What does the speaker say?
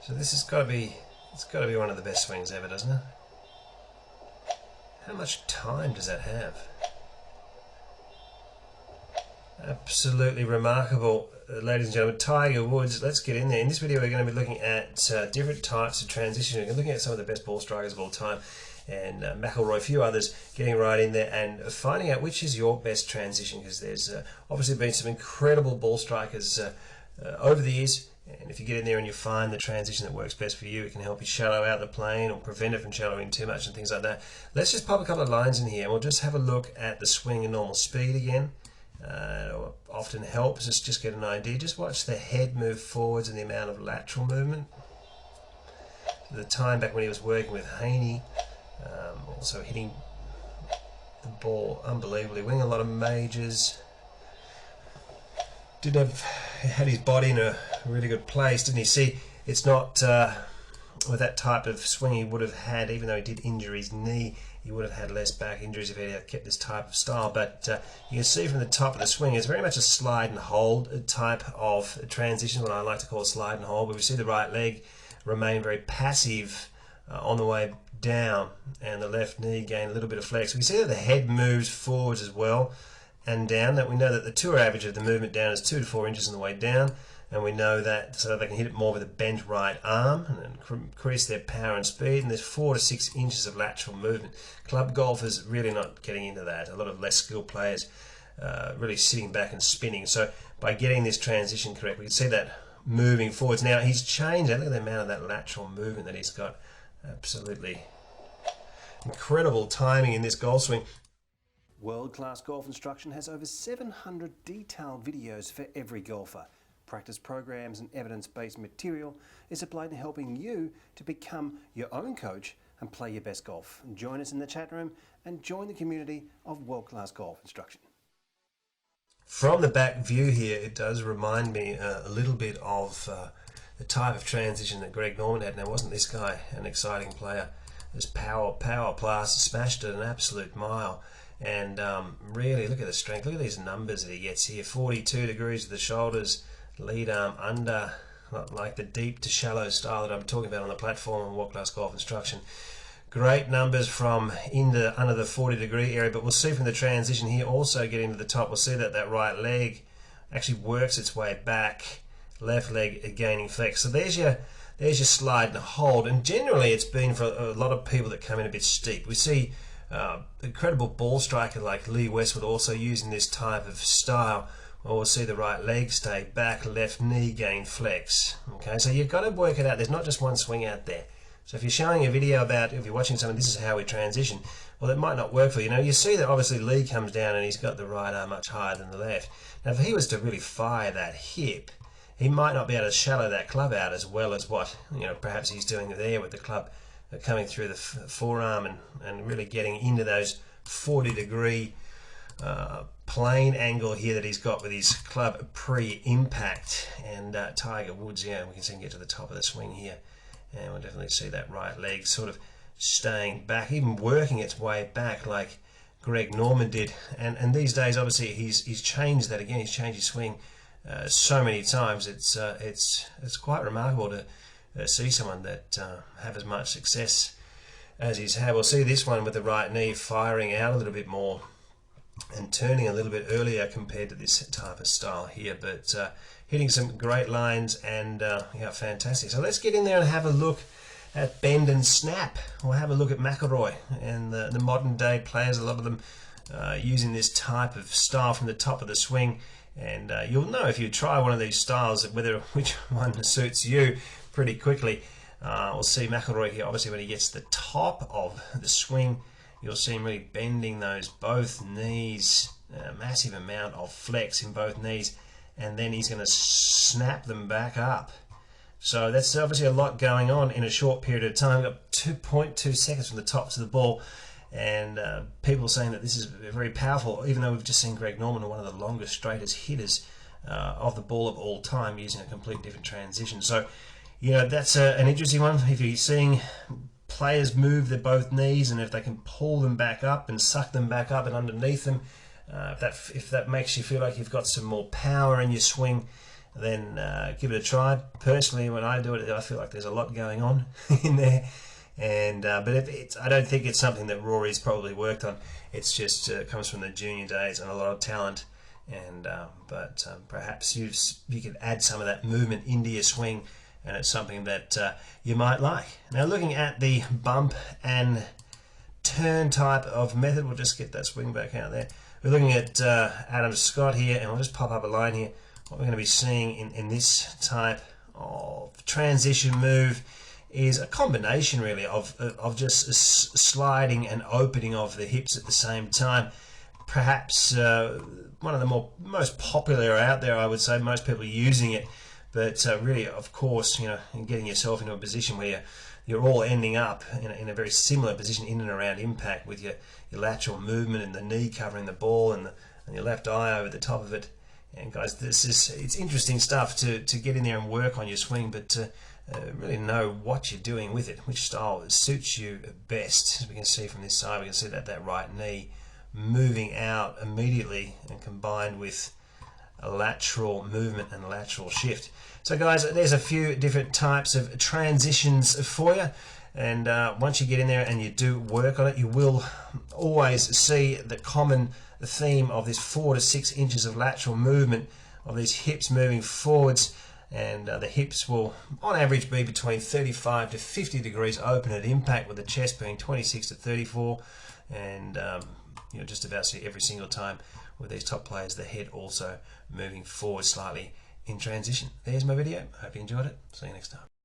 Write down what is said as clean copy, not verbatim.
So this has got to be, it's got to be one of the best swings ever, doesn't it? How much time does that have? Absolutely remarkable, ladies and gentlemen. Tiger Woods, let's get in there. In this video we're going to be looking at different types of transition. We're looking at some of the best ball strikers of all time, and McIlroy, a few others, getting right in there and finding out which is your best transition, because there's obviously been some incredible ball strikers over the years, and if you get in there and you find the transition that works best for you, it can help you shallow out the plane or prevent it from shallowing too much and things like that. Let's just pop a couple of lines in here and we'll just have a look at the swing and normal speed again. Often helps us just get an idea. Just watch the head move forwards and the amount of lateral movement. The time back when he was working with Haney, also hitting the ball unbelievably, winning a lot of majors. Had his body in a really good place, didn't he? See, it's not with that type of swing he would have had, even though he did injure his knee, he would have had less back injuries if he had kept this type of style. But you can see from the top of the swing, it's very much a slide and hold type of transition, what I like to call slide and hold, where we see the right leg remain very passive on the way down, and the left knee gain a little bit of flex. We see that the head moves forwards as well and down. That we know that the tour average of the movement down is 2 to 4 inches on the way down, and we know that so they can hit it more with a bent right arm and increase their power and speed, and there's 4 to 6 inches of lateral movement. Club golfers really not getting into that. A lot of less skilled players really sitting back and spinning. So by getting this transition correct, we can see that moving forwards. Now he's changed. Look at the amount of that lateral movement that he's got. Absolutely incredible timing in this golf swing. World-class golf instruction has over 700 detailed videos for every golfer. Practice programs and evidence-based material is applied in helping you to become your own coach and play your best golf. Join us in the chat room and join the community of world-class golf instruction. From the back view here, it does remind me a little bit of the type of transition that Greg Norman had. Now, wasn't this guy an exciting player? This power blast, smashed at an absolute mile. And really, look at the strength. Look at these numbers that he gets here. 42 degrees of the shoulders, lead arm under, like the deep to shallow style that I'm talking about on the platform on World Class Golf Instruction. Great numbers from under the 40 degree area, but we'll see from the transition here, also getting to the top, we'll see that that right leg actually works its way back, left leg gaining flex. So there's your slide and hold, and generally it's been for a lot of people that come in a bit steep. We see incredible ball striker like Lee Westwood also using this type of style. Well, we'll see the right leg stay back, left knee gain flex. Okay, so you've got to work it out. There's not just one swing out there. So if you're showing a video about, if you're watching something, this is how we transition, well, it might not work for you. Now, you see that obviously Lee comes down and he's got the right arm much higher than the left. Now, if he was to really fire that hip, he might not be able to shallow that club out as well as what, perhaps he's doing there with the club coming through the forearm and really getting into those 40 degree plane angle here that he's got with his club pre-impact. And Tiger Woods, we can see him get to the top of the swing here, and we'll definitely see that right leg sort of staying back, even working its way back like Greg Norman did. And these days, obviously, he's changed that again. He's changed his swing so many times. It's quite remarkable to see someone that have as much success as he's had. We'll see this one with the right knee firing out a little bit more and turning a little bit earlier compared to this type of style here, but hitting some great lines and fantastic. So let's get in there and have a look at bend and snap. We'll have a look at McIlroy and the modern day players, a lot of them using this type of style from the top of the swing. And you'll know if you try one of these styles which one suits you pretty quickly. We'll see McIlroy here, obviously when he gets to the top of the swing, you'll see him really bending those both knees, a massive amount of flex in both knees, and then he's going to snap them back up. So that's obviously a lot going on in a short period of time. We've got 2.2 seconds from the top to the ball, and people saying that this is very powerful, even though we've just seen Greg Norman, one of the longest, straightest hitters of the ball of all time, using a completely different transition. So that's an interesting one. If you're seeing players move their both knees, and if they can pull them back up and suck them back up and underneath them, if that makes you feel like you've got some more power in your swing, then give it a try. Personally, when I do it, I feel like there's a lot going on in there. And but I don't think it's something that Rory's probably worked on. It's just comes from the junior days and a lot of talent. And but perhaps you could add some of that movement into your swing, and it's something that you might like. Now, looking at the bump and turn type of method, we'll just get that swing back out there. We're looking at Adam Scott here, and we'll just pop up a line here. What we're going to be seeing in this type of transition move is a combination really of just a sliding and opening of the hips at the same time. Perhaps one of the most popular out there, I would say. Most people are using it, but really, of course, in getting yourself into a position where you're all ending up in a very similar position in and around impact, with your lateral movement and the knee covering the ball and your left eye over the top of it. And guys, it's interesting stuff to get in there and work on your swing, but to really know what you're doing with it, which style suits you best. As we can see from this side, we can see that right knee moving out immediately and combined with a lateral movement and a lateral shift. So guys, there's a few different types of transitions for you, and once you get in there and you do work on it, you will always see the common theme of this 4 to 6 inches of lateral movement of these hips moving forwards, and the hips will on average be between 35 to 50 degrees open at impact, with the chest being 26 to 34, and just about see every single time with these top players the head also moving forward slightly in transition. There's my video. Hope you enjoyed it. See you next time.